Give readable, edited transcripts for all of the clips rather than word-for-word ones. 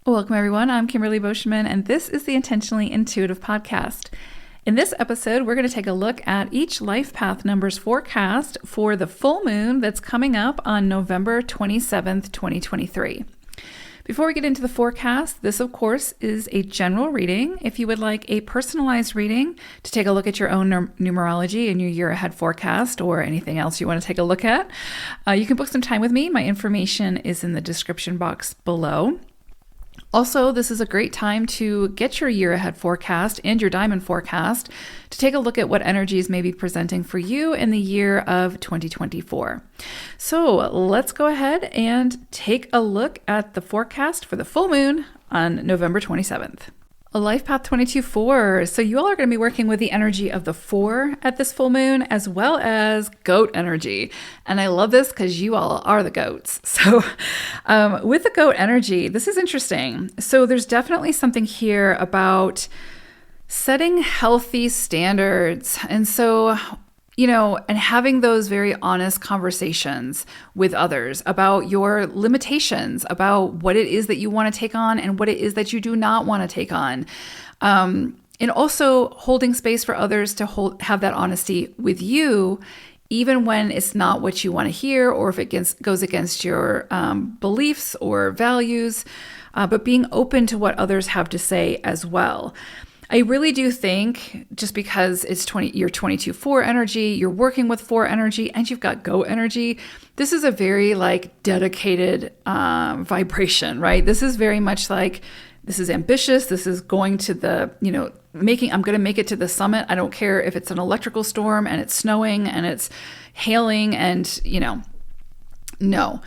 Welcome, everyone. I'm Kimberly Boschman, and this is the Intentionally Intuitive Podcast. In this episode, we're going to take a look at each life path number's forecast for the full moon that's coming up on November 27th, 2023. Before we get into the forecast, this, of course, is a general reading. If you would like a personalized reading to take a look at your own numerology and your year ahead forecast or anything else you want to take a look at, you can book some time with me. My information is in the description box below. Also, this is a great time to get your year ahead forecast and your diamond forecast to take a look at what energies may be presenting for you in the year of 2024. So let's go ahead and take a look at the forecast for the full moon on November 27th. A life path 22-4. So you all are going to be working with the energy of the 4 at this full moon, as well as goat energy. And I love this because you all are the goats. So with the goat energy, this is interesting. So there's definitely something here about setting healthy standards. And so, and having those very honest conversations with others about your limitations, about what it is that you want to take on and what it is that you do not want to take on. And also holding space for others to have that honesty with you, even when it's not what you want to hear or if it goes against your beliefs or values, but being open to what others have to say as well. I really do think just because it's you're 22-4 energy, you're working with 4 energy, and you've got goat energy, this is a very dedicated vibration, right? This is very much this is ambitious. This is going to the, I'm going to make it to the summit. I don't care if it's an electrical storm and it's snowing and it's hailing and, no.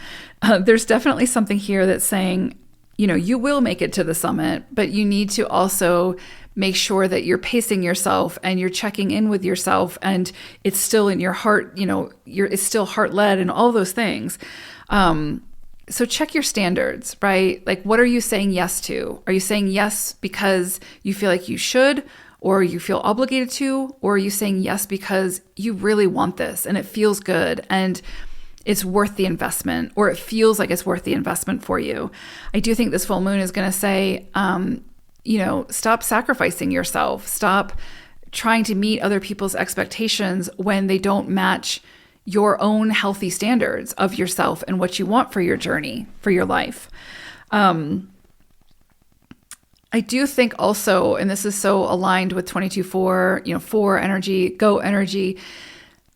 There's definitely something here that's saying, you will make it to the summit, but you need to also make sure that you're pacing yourself and you're checking in with yourself and it's still in your heart, it's still heart-led and all those things. So check your standards, right? What are you saying yes to? Are you saying yes because you feel like you should, or you feel obligated to, or are you saying yes because you really want this and it feels good and it's worth the investment, or it feels like it's worth the investment for you? I do think this full moon is going to say, stop sacrificing yourself. Stop trying to meet other people's expectations when they don't match your own healthy standards of yourself and what you want for your journey, for your life. I do think also, and this is so aligned with 22-4, 4 energy, go energy,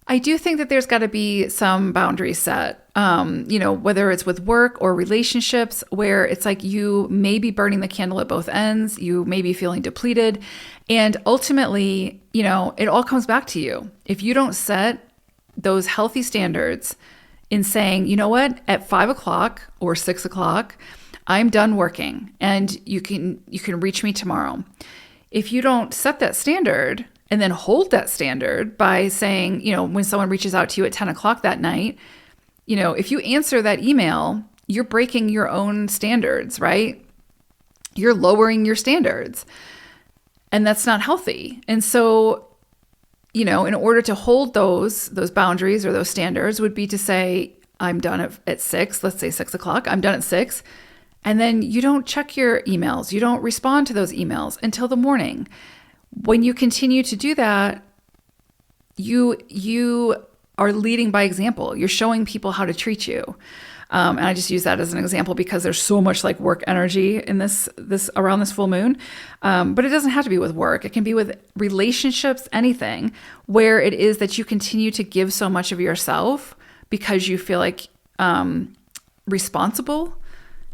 I do think that there's got to be some boundaries set, whether it's with work or relationships, where it's you may be burning the candle at both ends, you may be feeling depleted, and ultimately, it all comes back to you. If you don't set those healthy standards in saying, you know what, at 5 o'clock or 6 o'clock, I'm done working and you can reach me tomorrow. If you don't set that standard and then hold that standard by saying, when someone reaches out to you at 10 o'clock that night, if you answer that email, you're breaking your own standards, right? You're lowering your standards. And that's not healthy. And so, in order to hold those boundaries or those standards would be to say, I'm done at 6, let's say 6 o'clock, I'm done at 6. And then you don't check your emails. You don't respond to those emails until the morning. When you continue to do that, you are leading by example. You're showing people how to treat you. And I just use that as an example because there's so much work energy in this around this full moon. But it doesn't have to be with work. It can be with relationships, anything where it is that you continue to give so much of yourself because you feel responsible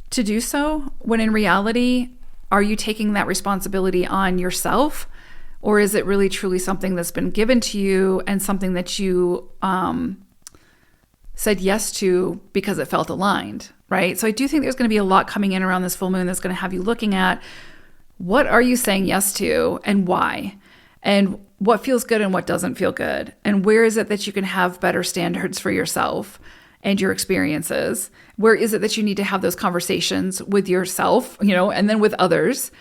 to do so, when in reality, are you taking that responsibility on yourself? Or is it really truly something that's been given to you and something that you said yes to because it felt aligned, right? So I do think there's going to be a lot coming in around this full moon that's going to have you looking at what are you saying yes to and why? And what feels good and what doesn't feel good? And where is it that you can have better standards for yourself and your experiences? Where is it that you need to have those conversations with yourself, and then with others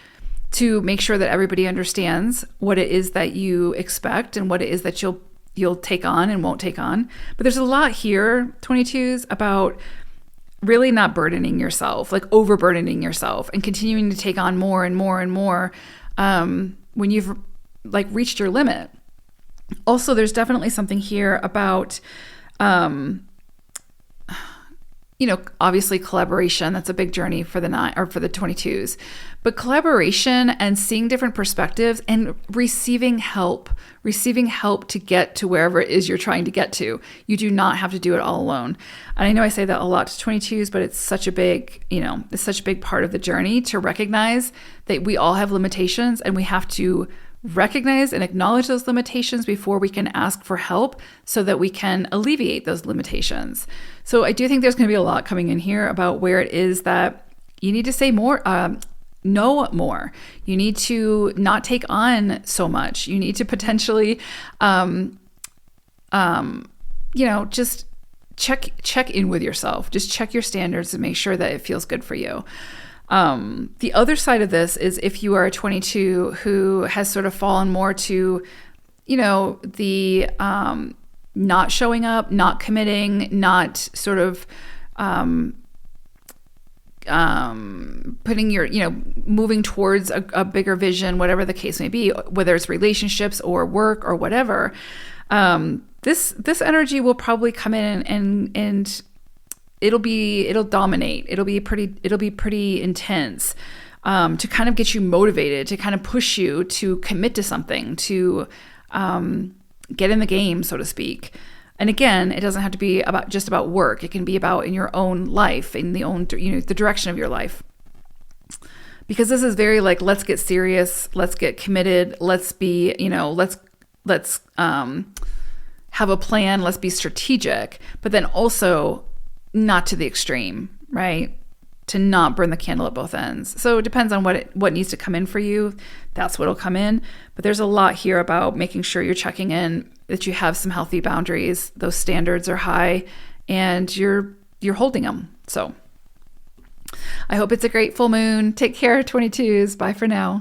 to make sure that everybody understands what it is that you expect and what it is that you'll take on and won't take on. But there's a lot here, 22s, about really not burdening yourself, like overburdening yourself and continuing to take on more and more and more when you've like reached your limit. Also, there's definitely something here about, obviously collaboration. That's a big journey for the 22s, but collaboration and seeing different perspectives and receiving help to get to wherever it is you're trying to get to. You do not have to do it all alone. And I know I say that a lot to 22s, but it's such a big part of the journey to recognize that we all have limitations, and we have to recognize and acknowledge those limitations before we can ask for help so that we can alleviate those limitations. So I do think there's going to be a lot coming in here about where it is that you need to say more, know more. You need to not take on so much. You need to potentially, just check in with yourself. Just check your standards and make sure that it feels good for you. The other side of this is if you are a 22 who has sort of fallen more to, the not showing up, not committing, not sort of putting your, moving towards a bigger vision, whatever the case may be, whether it's relationships or work or whatever. This energy will probably come in and it'll dominate. It'll be pretty intense, to kind of get you motivated, to kind of push you to commit to something, to get in the game, so to speak. And again, it doesn't have to be just about work. It can be about in your own life, in the direction of your life. Because this is very like, let's get serious, let's get committed, let's be, let's have a plan, let's be strategic, but then also not to the extreme, right? To not burn the candle at both ends. So it depends on what needs to come in for you. That's what'll come in. But there's a lot here about making sure you're checking in, that you have some healthy boundaries. Those standards are high, and you're holding them. So I hope it's a great full moon. Take care, 22s. Bye for now.